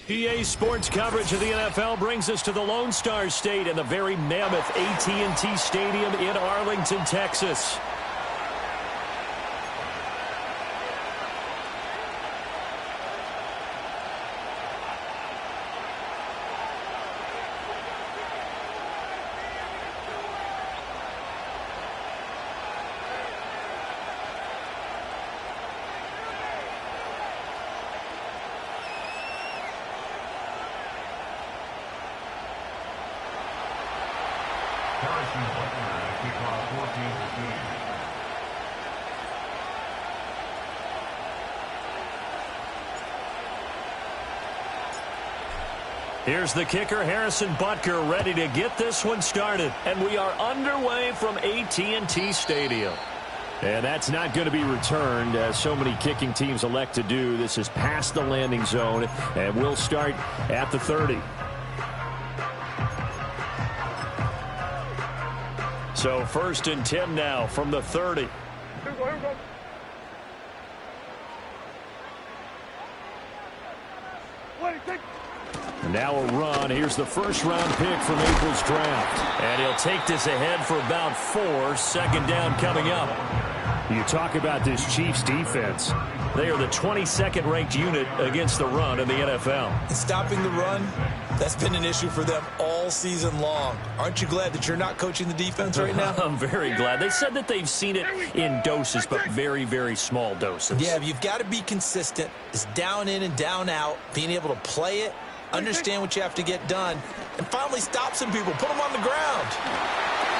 EA Sports coverage of the NFL brings us to the Lone Star State and the very mammoth AT&T Stadium in Arlington, Texas. Here's the kicker, Harrison Butker, ready to get this one started. And we are underway from AT&T Stadium. And that's not going to be returned, as so many kicking teams elect to do. This is past the landing zone, and we'll start at the 30. So 1st and 10 now from the 30. Here we go, here we go. Now a run. Here's the first-round pick from April's draft. And he'll take this ahead for about 4. Second down coming up. You talk about this Chiefs defense. They are the 22nd ranked unit against the run in the NFL. And stopping the run, that's been an issue for them all season long. Aren't you glad that you're not coaching the defense right now? I'm very glad. They said that they've seen it in doses, but very, very small doses. Yeah, you've got to be consistent. It's down in and down out, being able to play it, understand what you have to get done, and finally stop some people, put them on the ground.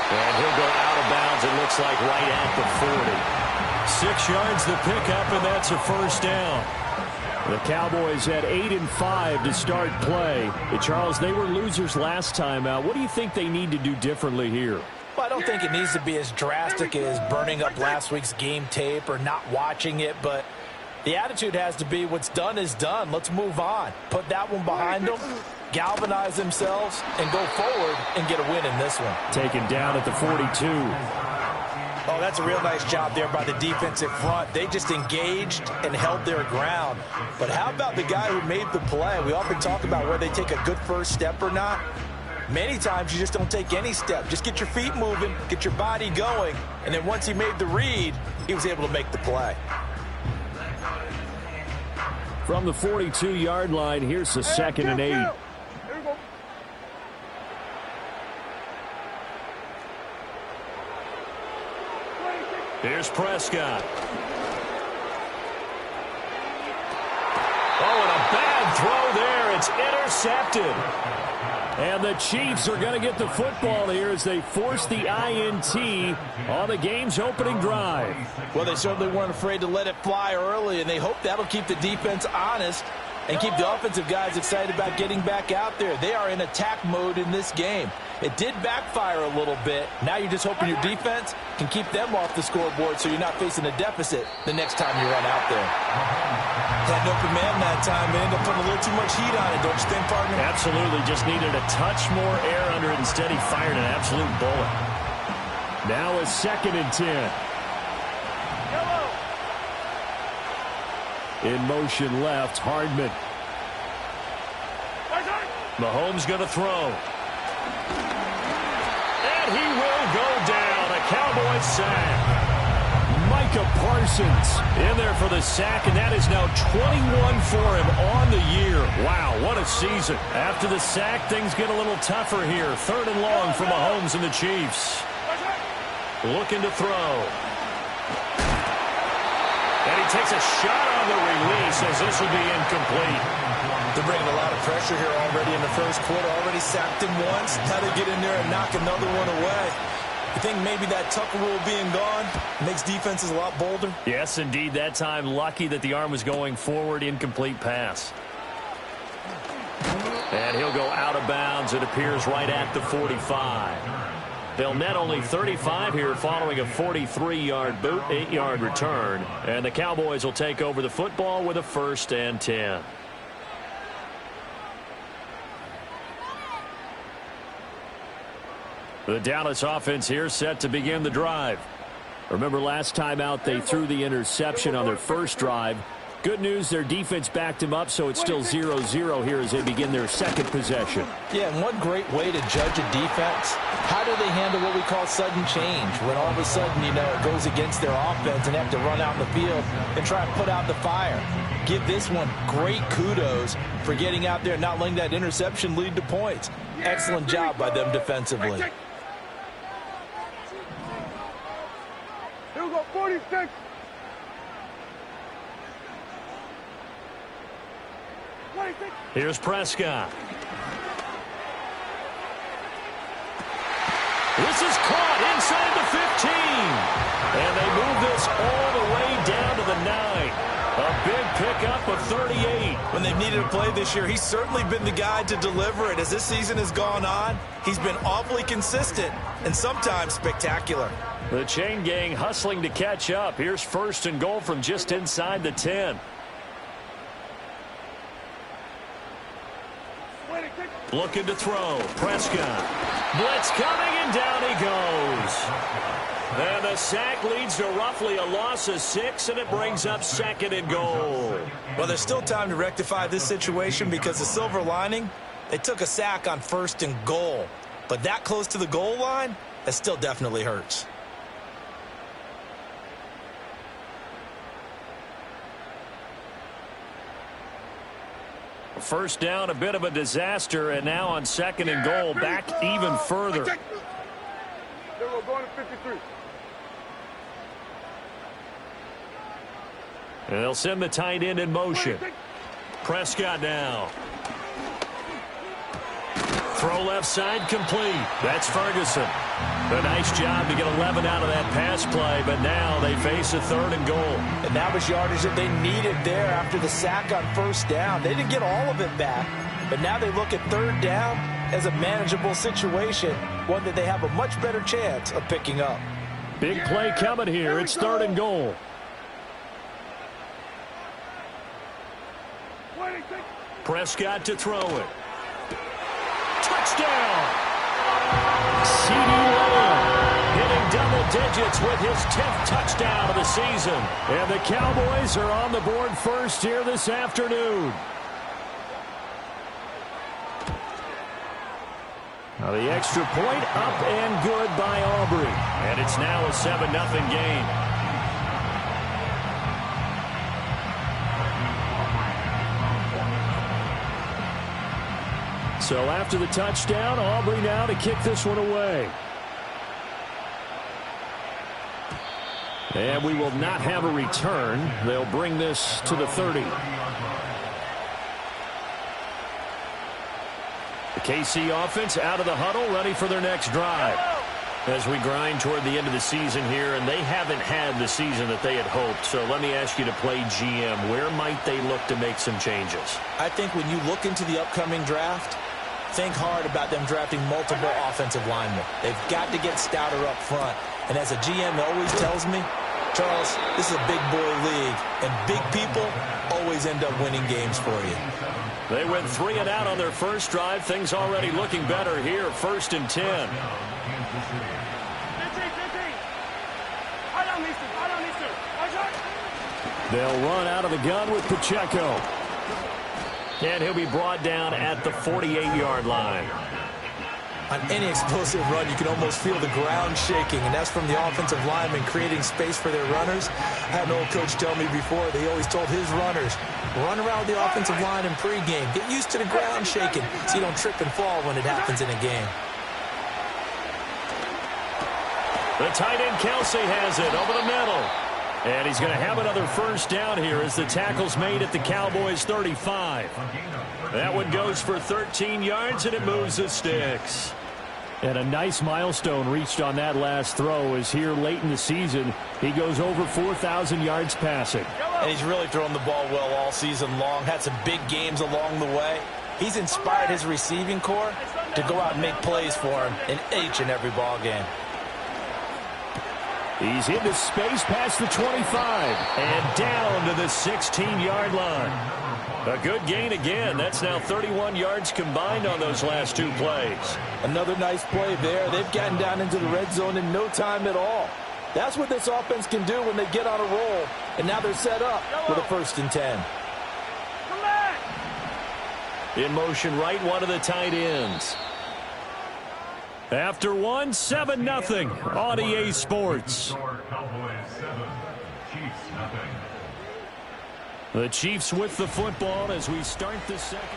And he'll go out of bounds, it looks like, right at the 40. 6 yards the pickup, and that's a first down. The Cowboys had 8-5 to start play. Charles, they were losers last time out. What do you think they need to do differently here? Well, I don't think it needs to be as drastic as burning up last week's game tape or not watching it, but the attitude has to be what's done is done. Let's move on. Put that one behind them, galvanize themselves, and go forward and get a win in this one. Taken down at the 42. Oh, that's a real nice job there by the defensive front. They just engaged and held their ground. But how about the guy who made the play? We often talk about whether they take a good first step or not. Many times you just don't take any step. Just get your feet moving, get your body going, and then once he made the read, he was able to make the play. From the 42-yard line, here's the 2nd and 8. Here's Prescott. Oh, and a bad throw there. It's intercepted. And the Chiefs are going to get the football here as they force the INT on the game's opening drive. Well, they certainly weren't afraid to let it fly early, and they hope that'll keep the defense honest and keep the offensive guys excited about getting back out there. They are in attack mode in this game. It did backfire a little bit. Now you're just hoping your defense can keep them off the scoreboard so you're not facing a deficit the next time you run out there. Had an open man that time, and ended up putting a little too much heat on it, don't you think, partner? Absolutely. Just needed a touch more air under it. Instead, he fired an absolute bullet. Now a 2nd and 10. In motion left, Hardman. Mahomes going to throw. And he will go down. A Cowboys sack. Micah Parsons in there for the sack, and that is now 21 for him on the year. Wow, what a season. After the sack, things get a little tougher here. 3rd and long for Mahomes and the Chiefs. Looking to throw. And he takes a shot on the release as this will be incomplete. They're bringing a lot of pressure here already in the first quarter. Already sacked him once. Now they get in there and knock another one away. You think maybe that Tucker rule being gone makes defenses a lot bolder? Yes, indeed. That time, lucky that the arm was going forward. Incomplete pass. And he'll go out of bounds. It appears right at the 45. They'll net only 35 here following a 43-yard boot, 8-yard return. And the Cowboys will take over the football with a 1st and 10. The Dallas offense here set to begin the drive. Remember last time out they threw the interception on their first drive. Good news, their defense backed him up, so it's still 0-0 here as they begin their second possession. Yeah, and one great way to judge a defense, how do they handle what we call sudden change? When all of a sudden, you know, it goes against their offense and they have to run out in the field and try and put out the fire. Give this one great kudos for getting out there and not letting that interception lead to points. Excellent job by them defensively. Here we go, 46. Here's Prescott. This is caught inside the 15. And they move this all the way down to the 9. A big pickup of 38. When they've needed a play this year, he's certainly been the guy to deliver it. As this season has gone on, he's been awfully consistent and sometimes spectacular. The chain gang hustling to catch up. Here's 1st and goal from just inside the 10. Looking to throw. Prescott. Blitz coming, and down he goes. And the sack leads to roughly a loss of 6, and it brings up 2nd and goal. Well, there's still time to rectify this situation because the silver lining, they took a sack on 1st and goal. But that close to the goal line, that still definitely hurts. First down, a bit of a disaster, and now on 2nd and goal, back even further. Here we go, going to 53. And they'll send the tight end in motion. Prescott now. Throw left side complete. That's Ferguson. A nice job to get 11 out of that pass play, but now they face a 3rd and goal. And that was yardage that they needed there after the sack on 1st down. They didn't get all of it back, but now they look at 3rd down as a manageable situation, one that they have a much better chance of picking up. Big play coming here. It's 3rd and goal. Prescott to throw it. Touchdown! CeeDee Lamb hitting double digits with his 10th touchdown of the season. And the Cowboys are on the board first here this afternoon. Now the extra point up and good by Aubrey. And it's now a 7-0 game. So after the touchdown, Aubrey now to kick this one away. And we will not have a return. They'll bring this to the 30. The KC offense out of the huddle, ready for their next drive. As we grind toward the end of the season here, and they haven't had the season that they had hoped. So let me ask you to play GM. Where might they look to make some changes? I think when you look into the upcoming draft, think hard about them drafting multiple offensive linemen. They've got to get stouter up front. And as a GM always tells me, Charles, this is a big boy league, and big people always end up winning games for you. They went 3 and out on their first drive. Things already looking better here. 1st and 10. They'll run out of the gun with Pacheco. And he'll be brought down at the 48-yard line. On any explosive run, you can almost feel the ground shaking, and that's from the offensive linemen creating space for their runners. I had an old coach tell me before, they always told his runners, run around the offensive line in pregame. Get used to the ground shaking so you don't trip and fall when it happens in a game. The tight end Kelsey has it over the middle. And he's going to have another first down here as the tackle's made at the Cowboys' 35. That one goes for 13 yards, and it moves the sticks. And a nice milestone reached on that last throw as here late in the season, he goes over 4,000 yards passing. And he's really thrown the ball well all season long. Had some big games along the way. He's inspired his receiving corps to go out and make plays for him in each and every ball game. He's into space past the 25 and down to the 16-yard line. A good gain again. That's now 31 yards combined on those last 2 plays. Another nice play there. They've gotten down into the red zone in no time at all. That's what this offense can do when they get on a roll. And now they're set up with a 1st and 10. In motion right, one of the tight ends. After 7-0 on EA Sports. The Chiefs with the football as we start the second.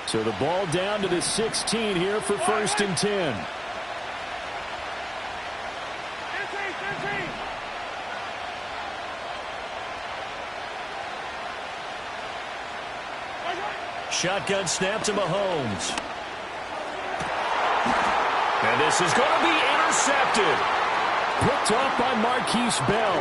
So the ball down to the 16 here for 1st and 10. Shotgun snap to Mahomes. And this is going to be intercepted. Picked off by Marquise Bell.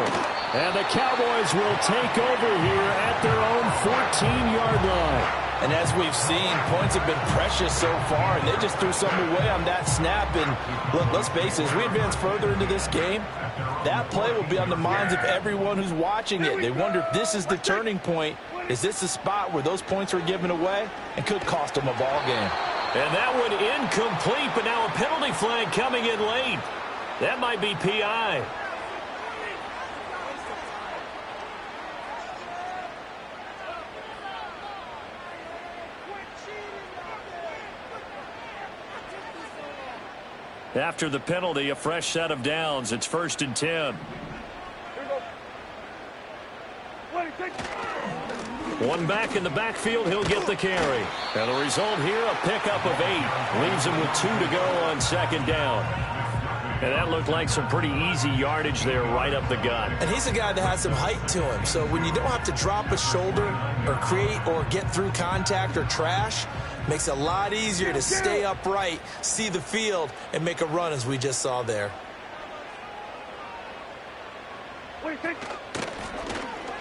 And the Cowboys will take over here at their own 14-yard line. And as we've seen, points have been precious so far, and they just threw some away on that snap. And look, let's face it, as we advance further into this game, that play will be on the minds of everyone who's watching it. They wonder if this is the turning point. Is this the spot where those points were given away and could cost them a ball game? And that one incomplete, but now a penalty flag coming in late. That might be PI. After the penalty, a fresh set of downs. It's 1st and 10. One back in the backfield, he'll get the carry. And the result here, a pickup of 8. Leaves him with 2 to go on 2nd down. And that looked like some pretty easy yardage there right up the gut. And he's a guy that has some height to him. So when you don't have to drop a shoulder or create or get through contact or trash, makes it a lot easier to stay upright, see the field, and make a run as we just saw there.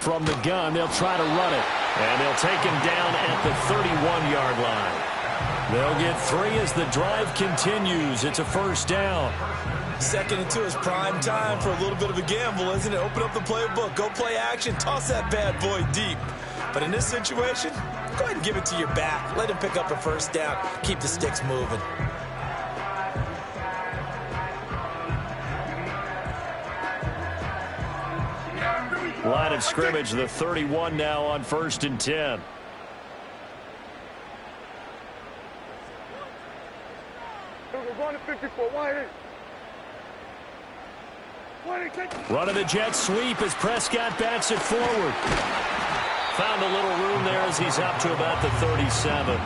From the gun, they'll try to run it. And they'll take him down at the 31-yard line. They'll get 3 as the drive continues. It's a 1st down. 2nd and 2 is prime time for a little bit of a gamble, isn't it? Open up the playbook, go play action, toss that bad boy deep. But in this situation, go ahead and give it to your back. Let him pick up a 1st down. Keep the sticks moving. Line of scrimmage, the 31 now on 1st and 10. We're going to 54. Wide Running the jet sweep as Prescott bats it forward. Found a little room there as he's up to about the 37.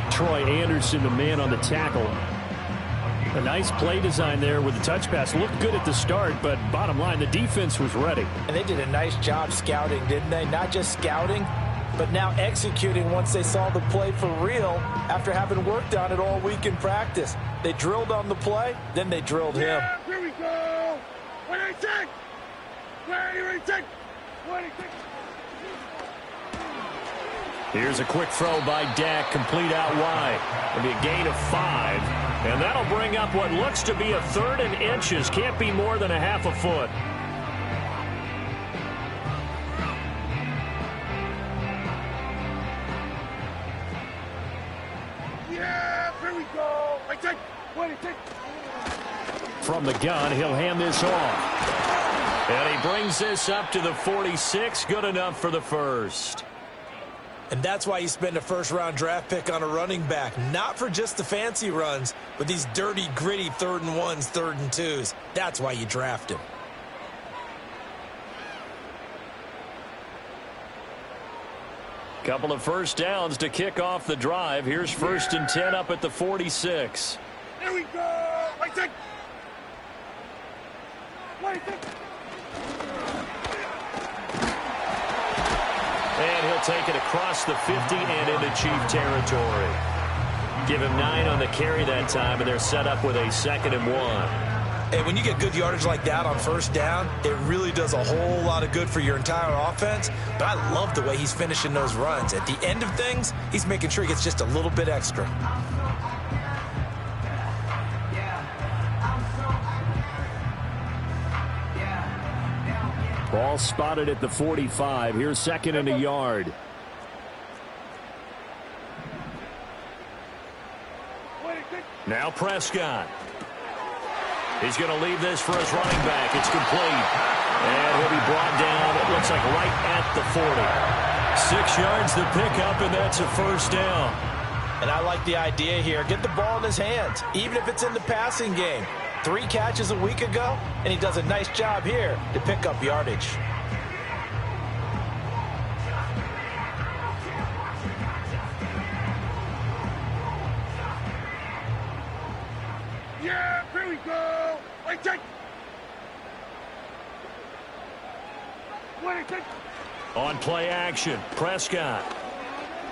Troy Anderson, the man on the tackle. A nice play design there with the touch pass. Looked good at the start, but bottom line, the defense was ready. And they did a nice job scouting, didn't they? Not just scouting, but now executing once they saw the play for real after having worked on it all week in practice. They drilled on the play, then they drilled him. Yeah, here we go. 186. 186. 186. Here's a quick throw by Dak, complete out wide. It'll be a gain of 5, and that'll bring up what looks to be a 3rd and inches. Can't be more than a half a foot. Yeah, here we go. 186. From the gun, he'll hand this off. And he brings this up to the 46. Good enough for the 1st. And that's why you spend a 1st-round draft pick on a running back. Not for just the fancy runs, but these dirty, gritty 3rd and 1s, 3rd and 2s. That's why you draft him. Couple of 1st downs to kick off the drive. Here's 1st and 10 up at the 46. Here we go. 186. 186. And he'll take it across the 50 and into Chief territory. Give him 9 on the carry that time, and they're set up with a 2nd and 1. And when you get good yardage like that on 1st down, it really does a whole lot of good for your entire offense. But I love the way he's finishing those runs. At the end of things, he's making sure he gets just a little bit extra. Ball spotted at the 45. Here's 2nd and a yard. Now Prescott. He's going to leave this for his running back. It's complete. And he'll be brought down, it looks like, right at the 40. 6 yards to pick up, and that's a first down. And I like the idea here. Get the ball in his hands, even if it's in the passing game. 3 catches a week ago, and he does a nice job here to pick up yardage. Yeah, here we go. Wait, take. On play action, Prescott.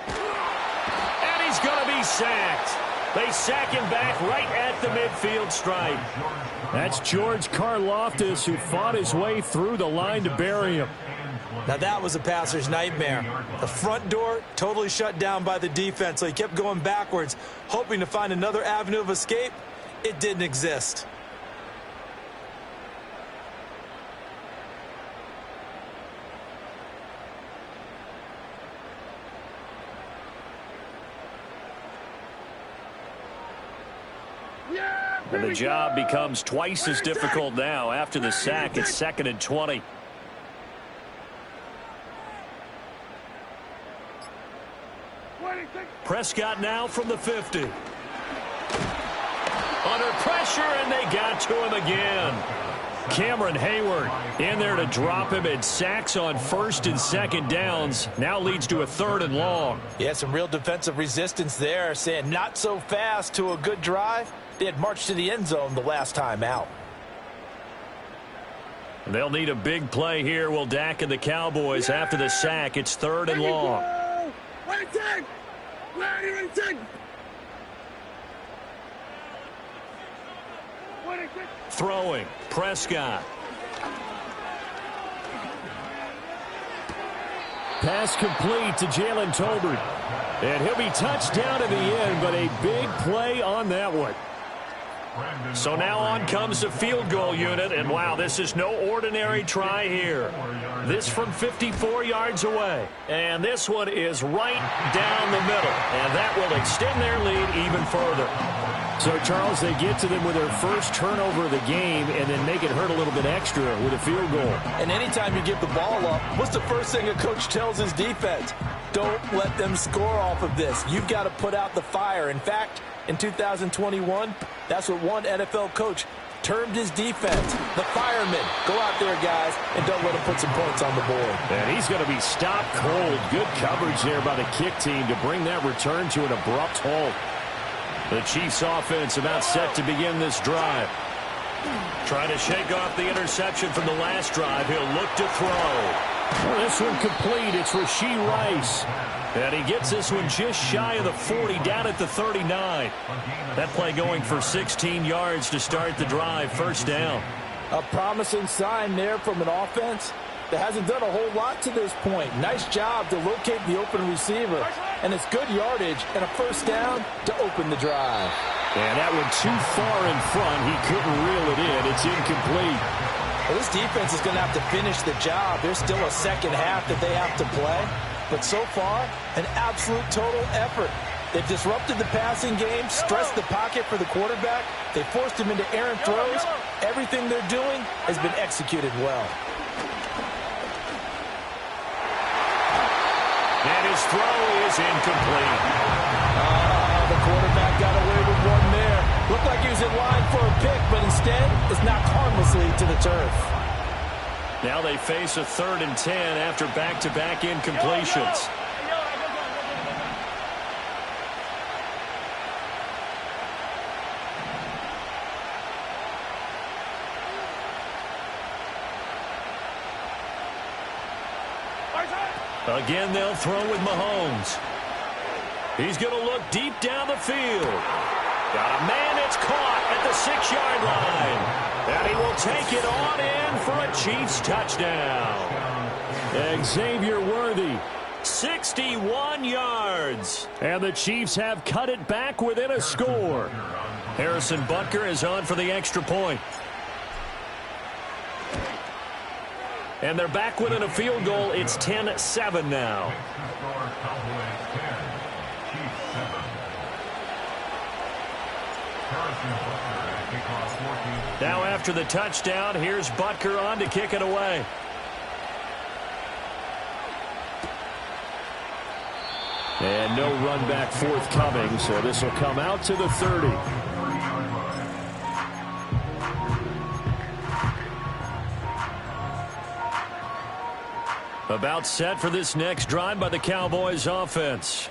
And he's going to be sacked. They sack him back right at the midfield stripe. That's George Karlaftis, who fought his way through the line to bury him. Now that was a passer's nightmare. The front door totally shut down by the defense, so he kept going backwards, hoping to find another avenue of escape. It didn't exist. And the job becomes twice as difficult now. After the sack, it's 2nd and 20. Prescott now from the 50. Under pressure, and they got to him again. Cameron Hayward in there to drop him, and sacks on 1st and 2nd downs. Now leads to a 3rd and long. Yeah, some real defensive resistance there, saying not so fast to a good drive. They had marched to the end zone the last time out. They'll need a big play here, will Dak and the Cowboys. After the sack, it's 3rd and long. Throwing, Prescott. Pass complete to Jalen Tolbert. And he'll be touched down in the end, but a big play on that one. So now on comes the field goal unit, and wow, this is no ordinary try here. This from 54 yards away, and this one is right down the middle, and that will extend their lead even further. So, Charles, they get to them with their first turnover of the game and then make it hurt a little bit extra with a field goal. And anytime you give the ball up, what's the first thing a coach tells his defense? Don't let them score off of this. You've got to put out the fire. In fact, in 2021, that's what one NFL coach termed his defense, the firemen. Go out there, guys, and don't let them put some points on the board. And he's going to be stopped cold. Good coverage there by the kick team to bring that return to an abrupt halt. The Chiefs offense about set to begin this drive. Trying to shake off the interception from the last drive. He'll look to throw. Well, this one complete. It's Rashee Rice. And he gets this one just shy of the 40, down at the 39. That play going for 16 yards to start the drive. First down. A promising sign there from an offense that hasn't done a whole lot to this point. Nice job to locate the open receiver. And it's good yardage and a first down to open the drive. And that one too far in front. He couldn't reel it in. It's incomplete. Well, this defense is going to have to finish the job. There's still a second half that they have to play. But so far, an absolute total effort. They've disrupted the passing game, stressed the pocket for the quarterback. They forced him into errant throws. Everything they're doing has been executed well. And his throw is incomplete. The quarterback got away with one there. Looked like he was in line for a pick, but instead is knocked harmlessly to the turf. Now they face a 3rd and 10 after back-to-back incompletions. Again, they'll throw with Mahomes. He's going to look deep down the field. Got a man that's caught at the 6-yard line. And he will take it on in for a Chiefs touchdown. Xavier Worthy. 61 yards. And the Chiefs have cut it back within a score. Harrison Butker is on for the extra point. And they're back within a field goal. It's 10-7 now. Now after the touchdown, here's Butker on to kick it away. And no run back forthcoming, so this will come out to the 30. About set for this next drive by the Cowboys offense.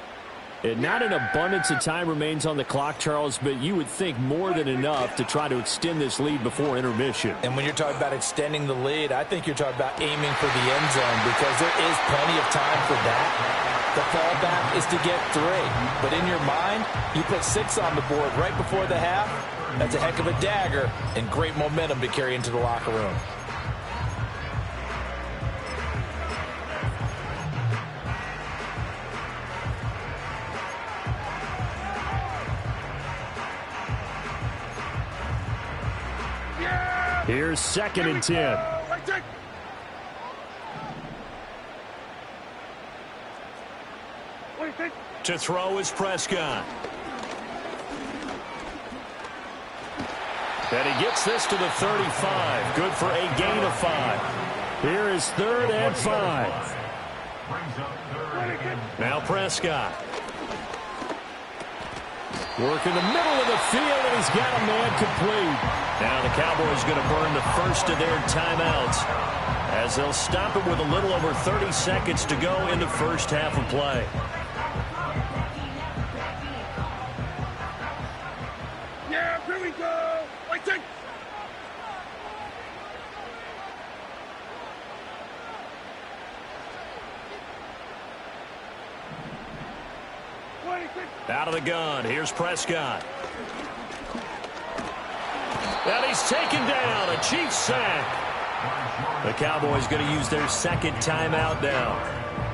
And not an abundance of time remains on the clock, Charles, but you would think more than enough to try to extend this lead before intermission. And when you're talking about extending the lead, I think you're talking about aiming for the end zone because there is plenty of time for that. The fallback is to get 3. But in your mind, you put 6 on the board right before the half. That's a heck of a dagger and great momentum to carry into the locker room. Here's 2nd and 10. To throw is Prescott. And he gets this to the 35. Good for a gain of 5. Here is 3rd and 5. Now Prescott. Work in the middle of the field, and he's got a man complete. Now the Cowboys going to burn the first of their timeouts as they'll stop it with a little over 30 seconds to go in the first half of play. Yeah, here we go. Wait, take. Out of the gun, here's Prescott. And he's taken down, a Chiefs sack. The Cowboys going to use their 2nd timeout now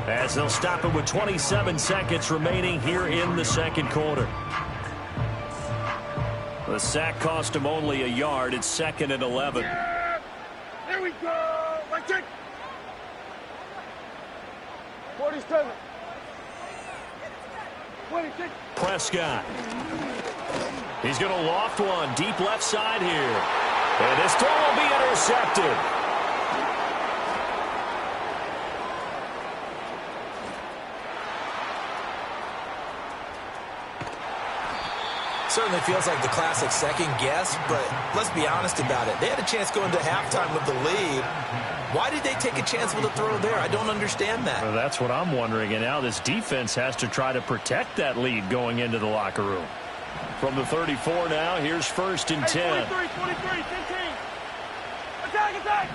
as they'll stop it with 27 seconds remaining here in the 2nd quarter. The sack cost him only a yard. It's 2nd and 11. Yeah, here we go. Wait, take. 47. Prescott. He's going to loft one deep left side here. And this throw will be intercepted. Certainly feels like the classic second guess, but let's be honest about it. They had a chance going to halftime with the lead. Why did they take a chance with a throw there? I don't understand that. Well, that's what I'm wondering. And now this defense has to try to protect that lead going into the locker room. From the 34 now, here's 1st and 10. 23, 15. Attack.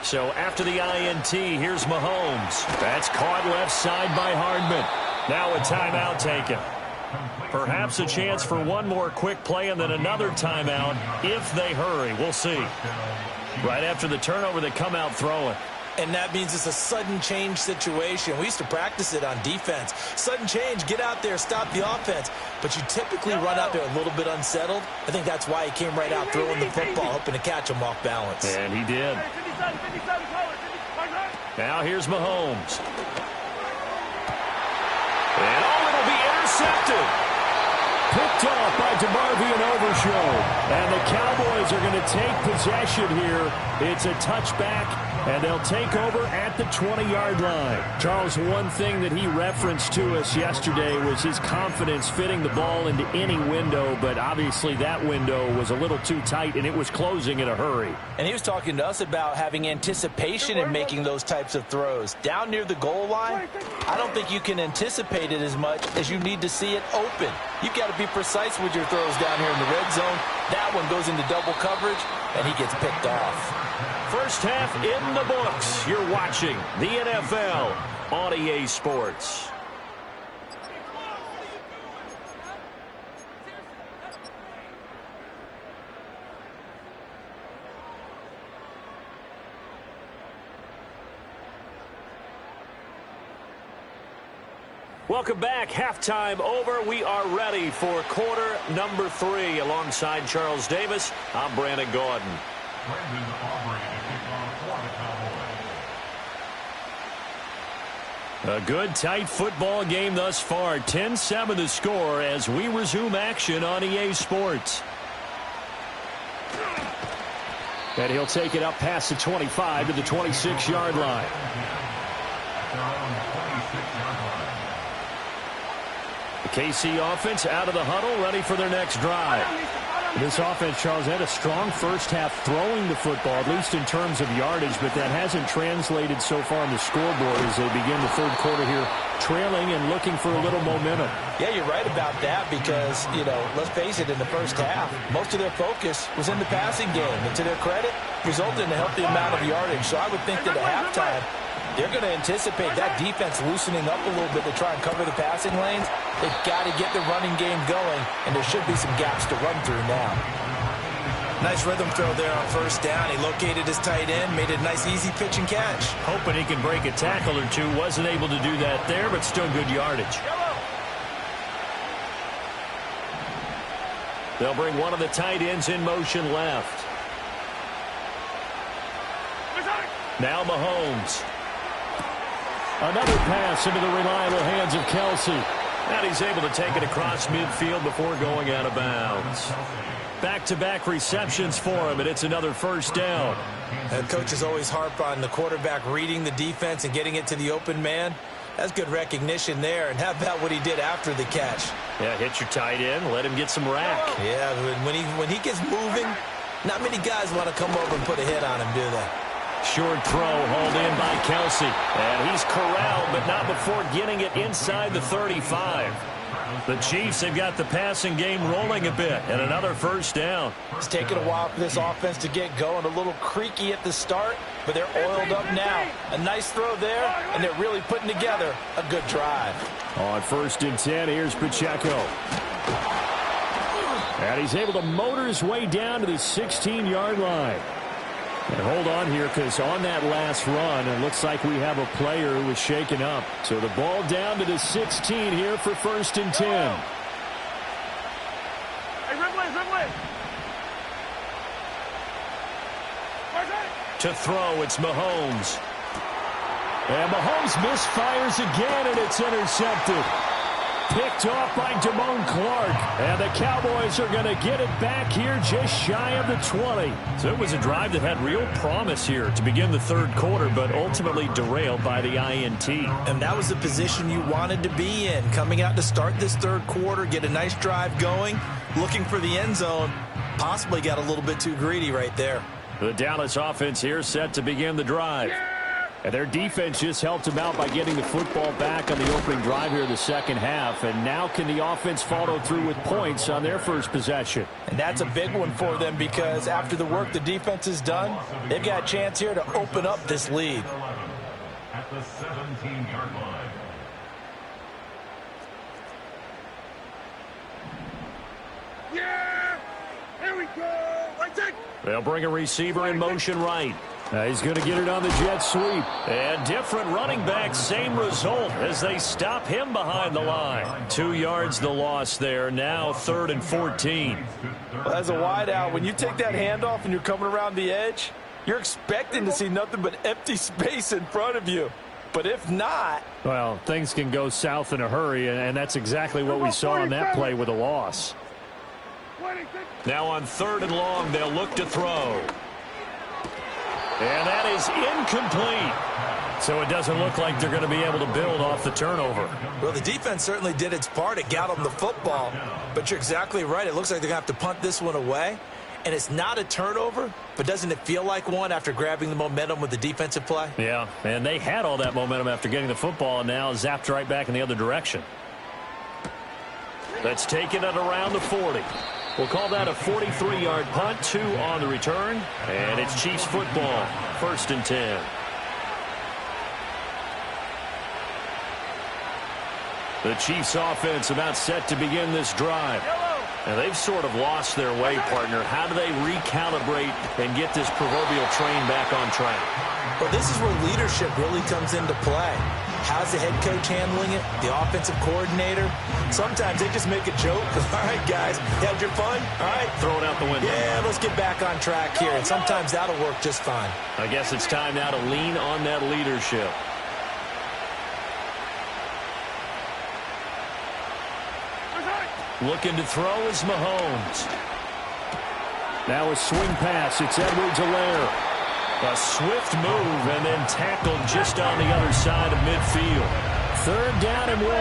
So after the INT, here's Mahomes. That's caught left side by Hardman. Now a timeout taken. Perhaps a chance for one more quick play and then another timeout if they hurry. We'll see. Right after the turnover, they come out throwing. And that means it's a sudden change situation. We used to practice it on defense. Sudden change, get out there, stop the offense. But you typically run out there a little bit unsettled. I think that's why he came right out throwing the football, hoping to catch him off balance. And he did. Now here's Mahomes. And it'll be intercepted. Picked off by DeMarvion Overshown. And the Cowboys are going to take possession here. It's a touchback, and they'll take over at the 20-yard line. Charles, one thing that he referenced to us yesterday was his confidence fitting the ball into any window, but obviously that window was a little too tight, and it was closing in a hurry. And he was talking to us about having anticipation in making those types of throws. Down near the goal line, I don't think you can anticipate it as much as you need to see it open. You've got to be precise with your throws down here in the red zone. That one goes into double coverage, and he gets picked off. First half in the books. You're watching the NFL on EA Sports. Welcome back. Halftime over. We are ready for quarter number 3. Alongside Charles Davis, I'm Brandon Gaudin. A good, tight football game thus far. 10-7 the score as we resume action on EA Sports. And he'll take it up past the 25 to the 26-yard line. The KC offense out of the huddle, ready for their next drive. This offense, Charles, had a strong first half throwing the football, at least in terms of yardage, but that hasn't translated so far on the scoreboard as they begin the third quarter here, trailing and looking for a little momentum. Yeah, you're right about that because, let's face it, in the first half, most of their focus was in the passing game. And to their credit, resulted in a healthy amount of yardage. So I would think that at halftime, they're going to anticipate that defense loosening up a little bit to try and cover the passing lanes. They've got to get the running game going, and there should be some gaps to run through now. Nice rhythm throw there on first down. He located his tight end, made it a nice easy pitch and catch. Hoping he can break a tackle or two. Wasn't able to do that there, but still good yardage. They'll bring one of the tight ends in motion left. Now Mahomes. Another pass into the reliable hands of Kelsey. And he's able to take it across midfield before going out of bounds. Back-to-back receptions for him, and it's another first down. And coaches always harp on the quarterback reading the defense and getting it to the open man. That's good recognition there. And how about what he did after the catch? Yeah, hit your tight end, let him get some rack. Yeah, when he gets moving, not many guys want to come over and put a hit on him, do they? Short throw hauled in by Kelsey. And he's corralled, but not before getting it inside the 35. The Chiefs have got the passing game rolling a bit, and another first down. It's taken a while for this offense to get going. A little creaky at the start, but they're oiled up now. A nice throw there, and they're really putting together a good drive. On 1st and 10, here's Pacheco. And he's able to motor his way down to the 16-yard line. And hold on here, because on that last run, it looks like we have a player who was shaken up. So the ball down to the 16 here for 1st and 10. Hey, Ridley! To throw, it's Mahomes. And Mahomes misfires again, and it's intercepted. Picked off by Damone Clark. And the Cowboys are going to get it back here just shy of the 20. So it was a drive that had real promise here to begin the third quarter, but ultimately derailed by the INT. And that was the position you wanted to be in. Coming out to start this third quarter, get a nice drive going, looking for the end zone. Possibly got a little bit too greedy right there. The Dallas offense here set to begin the drive. And their defense just helped them out by getting the football back on the opening drive here in the second half. And now can the offense follow through with points on their first possession? And that's a big one for them because after the work the defense has done, they've got a chance here to open up this lead. At the 17-yard line. Yeah! Here we go! Right take! They'll bring a receiver in motion right. He's going to get it on the jet sweep. And different running back, same result as they stop him behind the line. 2 yards the loss there, now 3rd and 14. Well, as a wideout, when you take that handoff and you're coming around the edge, you're expecting to see nothing but empty space in front of you. But if not... Well, things can go south in a hurry, and that's exactly what we saw on that play with a loss. Now on 3rd and long, they'll look to throw. And that is incomplete. So it doesn't look like they're going to be able to build off the turnover. Well, the defense certainly did its part. It got them the football. But you're exactly right. It looks like they're going to have to punt this one away. And it's not a turnover, but doesn't it feel like one after grabbing the momentum with the defensive play? Yeah, and they had all that momentum after getting the football and now zapped right back in the other direction. Let's take it at around the 40. We'll call that a 43-yard punt, 2 on the return. And it's Chiefs football, 1st and 10. The Chiefs offense about set to begin this drive. And they've sort of lost their way, partner. How do they recalibrate and get this proverbial train back on track? Well, this is where leadership really comes into play. How's the head coach handling it? The offensive coordinator? Sometimes they just make a joke. All right, guys, had your fun? All right. Throw it out the window. Yeah, let's get back on track here. And sometimes that'll work just fine. I guess it's time now to lean on that leadership. Looking to throw is Mahomes. Now a swing pass. It's Edwards-Helaire. A swift move and then tackled just on the other side of midfield. 3rd down and 1.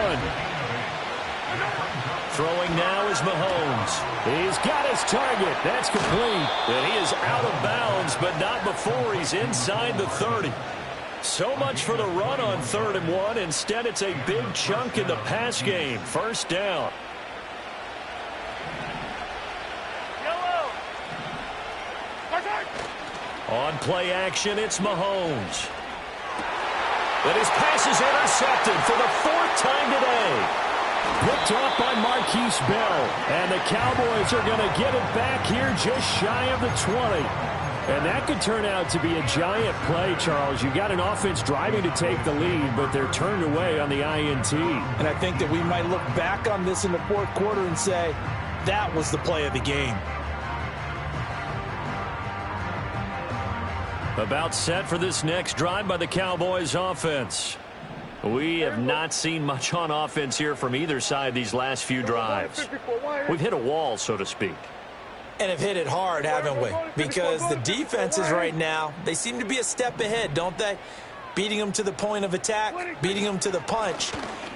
Throwing now is Mahomes. He's got his target. That's complete. And he is out of bounds, but not before he's inside the 30. So much for the run on 3rd and 1. Instead, it's a big chunk in the pass game. 1st down. On play action, it's Mahomes. And his pass is intercepted for the 4th time today. Picked off by Marquise Bell. And the Cowboys are going to get it back here just shy of the 20. And that could turn out to be a giant play, Charles. You got an offense driving to take the lead, but they're turned away on the INT. And I think that we might look back on this in the 4th quarter and say, that was the play of the game. About set for this next drive by the Cowboys offense. We have not seen much on offense here from either side these last few drives. We've hit a wall, so to speak. And have hit it hard, haven't we? Because the defenses right now, they seem to be a step ahead, don't they? Beating them to the point of attack, beating them to the punch.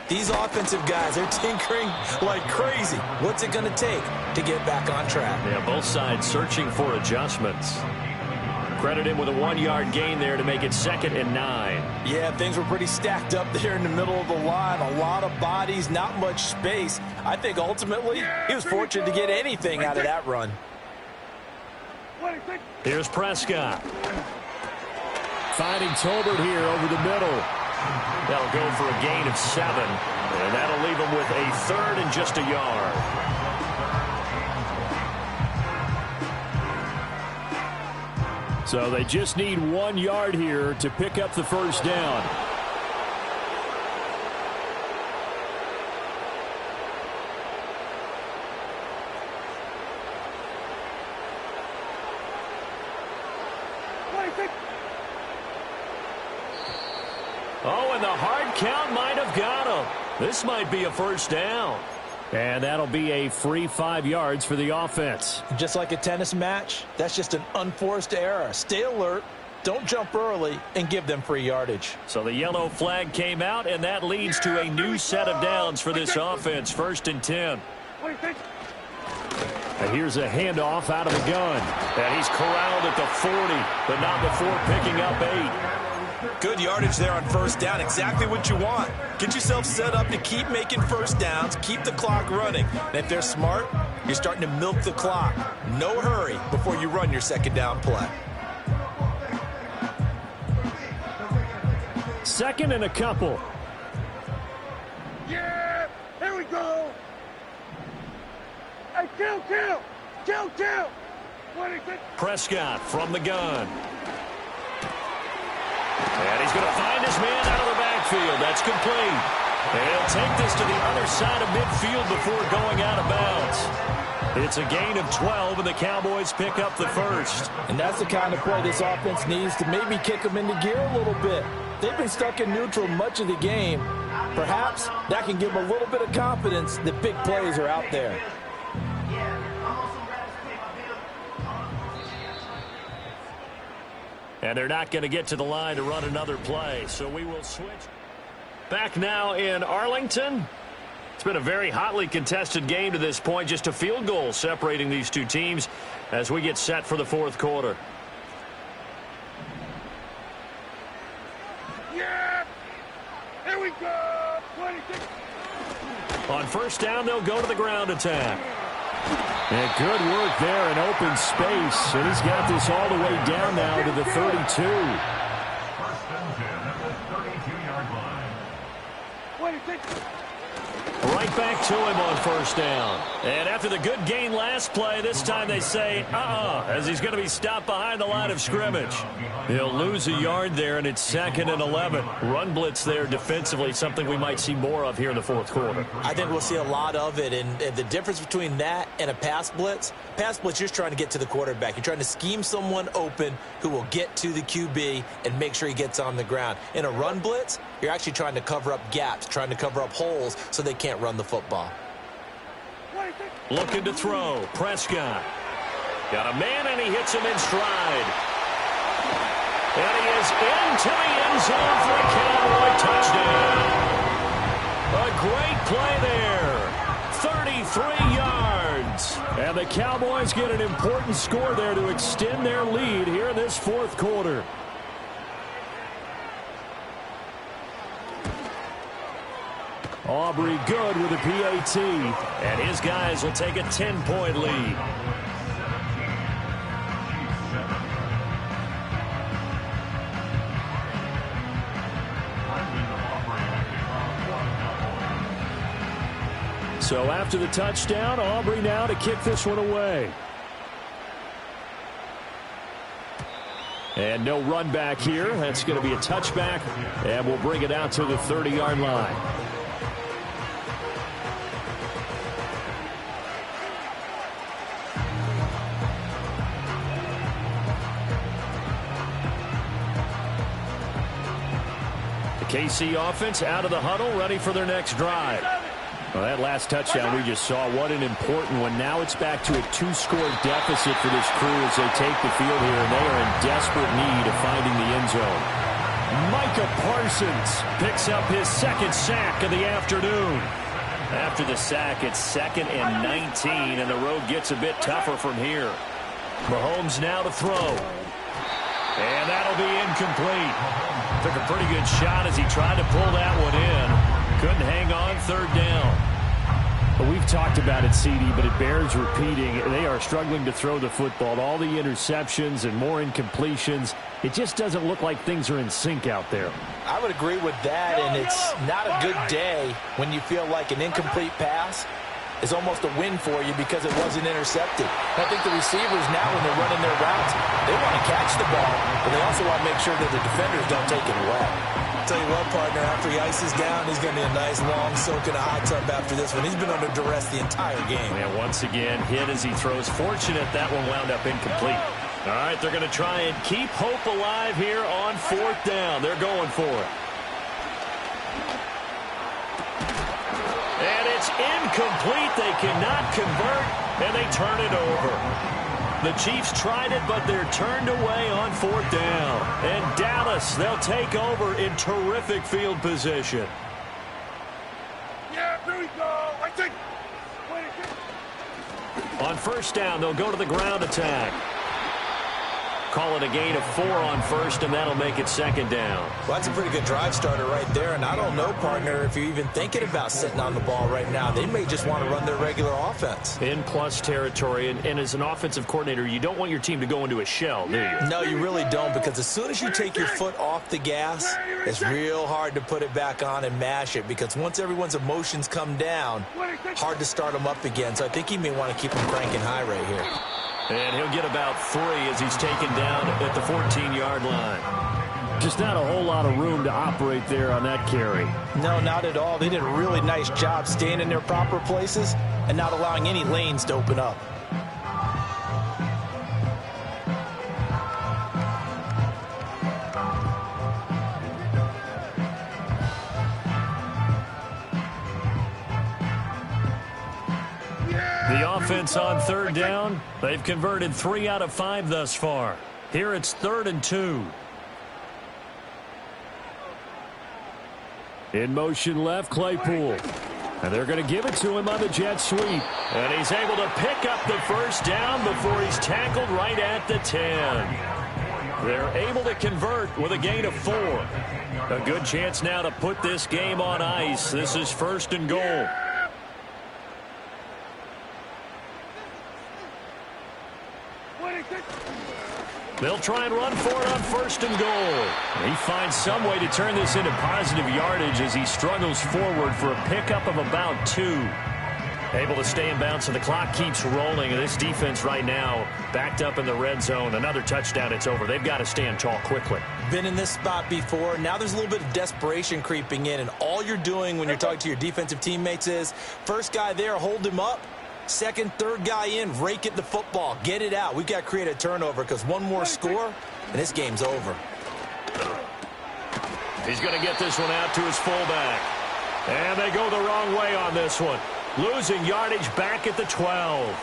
These offensive guys, they're tinkering like crazy. What's it going to take to get back on track? Yeah, both sides searching for adjustments. Credit him with a 1-yard gain there to make it 2nd and 9. Yeah, things were pretty stacked up there in the middle of the line. A lot of bodies, not much space. I think ultimately he was fortunate to get anything out of that run. Here's Prescott. Finding Tolbert here over the middle. They'll go for a gain of 7. And that'll leave them with a 3rd and just a yard. So they just need 1 yard here to pick up the 1st down. Oh, and the hard count might have got him. This might be a 1st down. And that'll be a free 5 yards for the offense. Just like a tennis match, that's just an unforced error. Stay alert, don't jump early, and give them free yardage. So the yellow flag came out, and that leads to a new set of downs for this offense. 1st and 10. And here's a handoff out of the gun. And he's corralled at the 40, but not before picking up 8. Good yardage there on 1st down. Exactly what you want. Get yourself set up to keep making 1st downs, keep the clock running. And if they're smart, you're starting to milk the clock. No hurry before you run your 2nd down play. 2nd and a couple. Yeah, here we go. Hey, kill. Prescott from the gun. And he's going to find his man out of the backfield. That's complete. And he'll take this to the other side of midfield before going out of bounds. It's a gain of 12, and the Cowboys pick up the 1st. And that's the kind of play this offense needs to maybe kick them into gear a little bit. They've been stuck in neutral much of the game. Perhaps that can give them a little bit of confidence that big plays are out there. And they're not going to get to the line to run another play, so we will switch. Back now in Arlington. It's been a very hotly contested game to this point. Just a field goal separating these two teams as we get set for the 4th quarter. Yeah, here we go. 26. On 1st down, they'll go to the ground attack. And good work there in open space. And he's got this all the way down now to the 32. 1st and 10 at the 32-yard line. 26. Right back to him on 1st down. And after the good gain last play, this time they say, as he's going to be stopped behind the line of scrimmage. He'll lose a yard there, and it's 2nd and 11. Run blitz there defensively, something we might see more of here in the 4th quarter. I think we'll see a lot of it, and the difference between that and a pass blitz, you're just trying to get to the quarterback. You're trying to scheme someone open who will get to the QB and make sure he gets on the ground. In a run blitz, you're actually trying to cover up gaps, trying to cover up holes so they can't run the football. Looking to throw. Prescott. Got a man, and he hits him in stride. And he is into the end zone for a Cowboy touchdown. A great play there. 33 yards. And the Cowboys get an important score there to extend their lead here in this fourth quarter. Aubrey good with a PAT. And his guys will take a 10-point lead. So after the touchdown, Aubrey now to kick this one away. And no run back here. That's going to be a touchback. And we'll bring it out to the 30-yard line. KC offense out of the huddle, ready for their next drive. Well, that last touchdown we just saw, what an important one. Now it's back to a 2-score deficit for this crew as they take the field here, and they are in desperate need of finding the end zone. Micah Parsons picks up his second sack of the afternoon. After the sack, it's 2nd and 19, and the road gets a bit tougher from here. Mahomes now to throw. And that'll be incomplete. Took a pretty good shot as he tried to pull that one in. Couldn't hang on, 3rd down. Well, we've talked about it, CD, but it bears repeating. They are struggling to throw the football. All the interceptions and more incompletions. It just doesn't look like things are in sync out there. I would agree with that, and it's not a good day when you feel like an incomplete pass is almost a win for you because it wasn't intercepted. I think the receivers now, when they're running their routes, they want to catch the ball, but they also want to make sure that the defenders don't take it away. I'll tell you what, partner, after he ices down, he's going to be a nice long soak in a hot tub after this one. He's been under duress the entire game. And once again, hit as he throws. Fortunate that one wound up incomplete. All right, they're going to try and keep hope alive here on 4th down. They're going for it. And it's incomplete. They cannot convert, and they turn it over. The Chiefs tried it, but they're turned away on 4th down. And Dallas, they'll take over in terrific field position. Yeah, here we go. I think. On 1st down, they'll go to the ground attack. Call it a gain of 4 on 1st, and that'll make it 2nd down. Well, that's a pretty good drive starter right there, and I don't know, partner, if you're even thinking about sitting on the ball right now. They may just want to run their regular offense. In plus territory, and as an offensive coordinator, you don't want your team to go into a shell, do you? No, you really don't, because as soon as you take your foot off the gas, it's real hard to put it back on and mash it, because once everyone's emotions come down, hard to start them up again. So I think he may want to keep them cranking high right here. And he'll get about 3 as he's taken down at the 14-yard line. Just not a whole lot of room to operate there on that carry. No, not at all. They did a really nice job staying in their proper places and not allowing any lanes to open up. The offense on 3rd down, they've converted 3 out of 5 thus far. Here it's 3rd and 2. In motion left, Claypool. And they're going to give it to him on the jet sweep. And he's able to pick up the 1st down before he's tackled right at the 10. They're able to convert with a gain of 4. A good chance now to put this game on ice. This is 1st and goal. They'll try and run for it on 1st and goal. He finds some way to turn this into positive yardage as he struggles forward for a pickup of about 2. Able to stay in bounds, so the clock keeps rolling. And this defense right now backed up in the red zone. Another touchdown, it's over. They've got to stand tall quickly. Been in this spot before. Now there's a little bit of desperation creeping in. And all you're doing when you're talking to your defensive teammates is, first guy there, hold him up. 2nd, 3rd guy in, rake it the football. Get it out. We've got to create a turnover because one more score, and this game's over. He's going to get this one out to his fullback. And they go the wrong way on this one. Losing yardage back at the 12.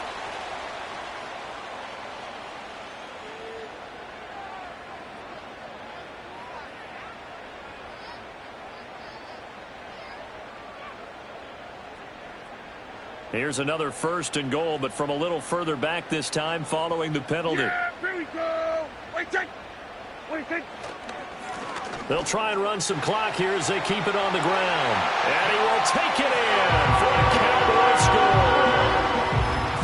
Here's another 1st and goal, but from a little further back this time following the penalty. Yeah, here we go. Wait, take. They'll try and run some clock here as they keep it on the ground. And he will take it in for a Cowboy score.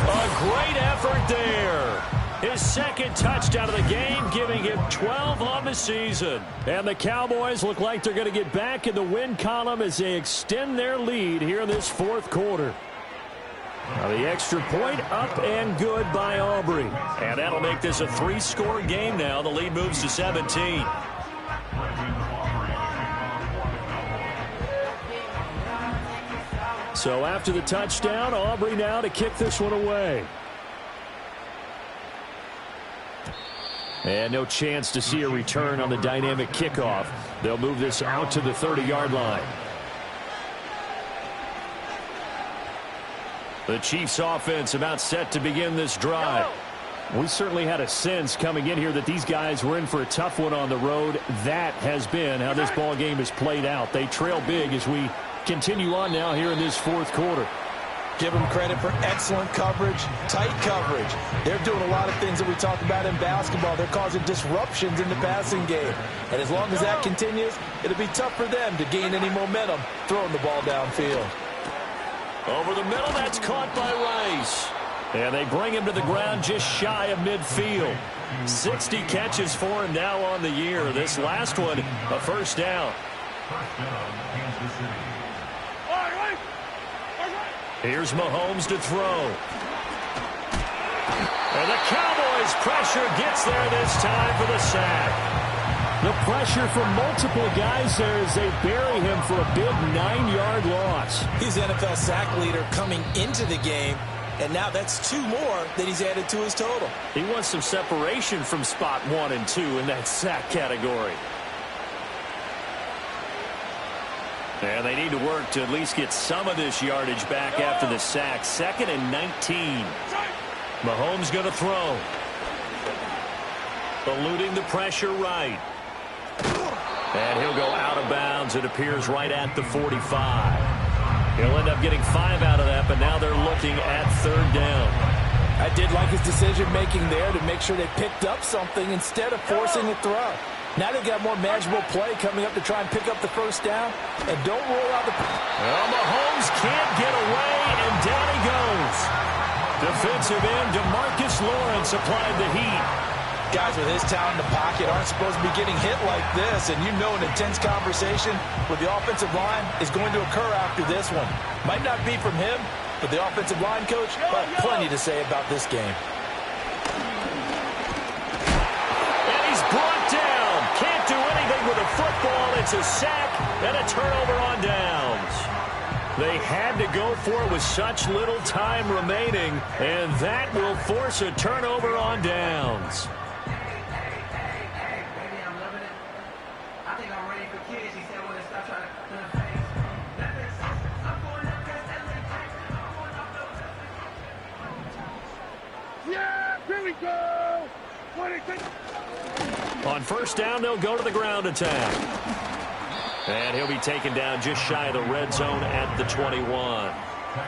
A great effort there. His 2nd touchdown of the game, giving him 12 on the season. And the Cowboys look like they're going to get back in the win column as they extend their lead here in this 4th quarter. Now the extra point up and good by Aubrey. And that'll make this a 3-score game now. The lead moves to 17. So after the touchdown, Aubrey now to kick this one away. And no chance to see a return on the dynamic kickoff. They'll move this out to the 30-yard line. The Chiefs offense about set to begin this drive. We certainly had a sense coming in here that these guys were in for a tough one on the road. That has been how this ball game has played out. They trail big as we continue on now here in this 4th quarter. Give them credit for excellent coverage, tight coverage. They're doing a lot of things that we talk about in basketball. They're causing disruptions in the passing game. And as long as that continues, it'll be tough for them to gain any momentum throwing the ball downfield. Over the middle, that's caught by Rice. And they bring him to the ground just shy of midfield. 60 catches for him now on the year. This last one, a 1st down. Kansas City. Here's Mahomes to throw. And the Cowboys' pressure gets there this time for the sack. The pressure from multiple guys there as they bury him for a big 9-yard loss. He's NFL sack leader coming into the game, and now that's 2 more that he's added to his total. He wants some separation from spot 1 and 2 in that sack category. And they need to work to at least get some of this yardage back after the sack. 2nd and 19. Mahomes going to throw. Eluding the pressure right. And he'll go out of bounds, it appears, right at the 45. He'll end up getting 5 out of that, but now they're looking at 3rd down. I did like his decision-making there to make sure they picked up something instead of forcing a throw. Now they've got more manageable play coming up to try and pick up the 1st down. And don't roll out the... Well, Mahomes can't get away, and down he goes. Defensive end DeMarcus Lawrence applied the heat. Guys with his talent in the pocket aren't supposed to be getting hit like this, and you know an intense conversation with the offensive line is going to occur after this one. Might not be from him, but the offensive line coach will have plenty to say about this game. And he's brought down. Can't do anything with a football. It's a sack and a turnover on downs. They had to go for it with such little time remaining, and that will force a turnover on downs. On 1st down, they'll go to the ground attack. And he'll be taken down just shy of the red zone at the 21.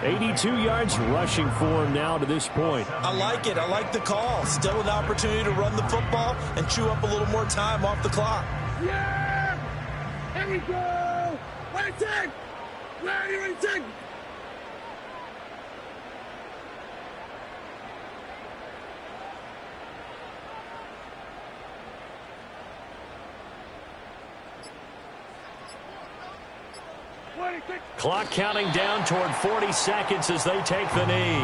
82 yards rushing for him now to this point. I like it. I like the call. Still an opportunity to run the football and chew up a little more time off the clock. Yeah! Here we go! Waiting! Waiting! Clock counting down toward 40 seconds as they take the knee.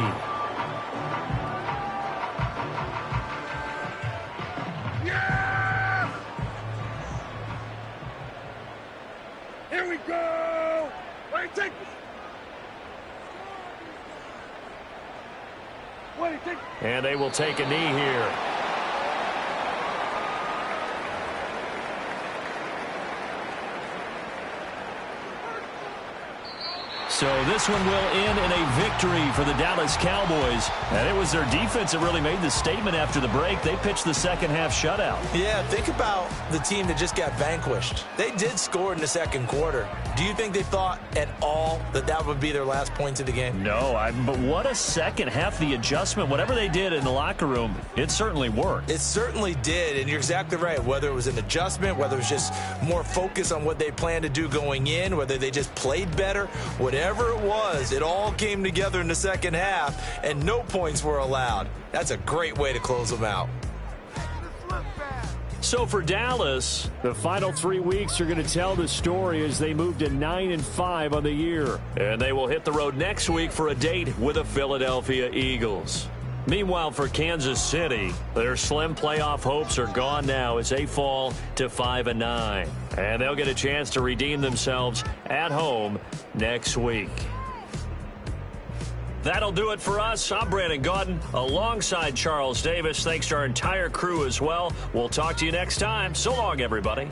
Yeah! Here we go! Waiting! Waiting! And they will take a knee here. So this one will end in a victory for the Dallas Cowboys. And it was their defense that really made the statement after the break. They pitched the second-half shutout. Yeah, think about the team that just got vanquished. They did score in the second quarter. Do you think they thought at all that that would be their last points of the game? No, but what a second half. The adjustment, whatever they did in the locker room, it certainly worked. It certainly did, and you're exactly right. Whether it was an adjustment, whether it was just more focus on what they planned to do going in, whether they just played better, whatever it was, it all came together in the second half, and no points were allowed. That's a great way to close them out. So for Dallas, the final 3 weeks are going to tell the story as they move to 9-5 on the year. And they will hit the road next week for a date with the Philadelphia Eagles. Meanwhile, for Kansas City, their slim playoff hopes are gone now as they fall to 5-9. And they'll get a chance to redeem themselves at home next week. That'll do it for us. I'm Brandon Gaudin alongside Charles Davis. Thanks to our entire crew as well. We'll talk to you next time. So long, everybody.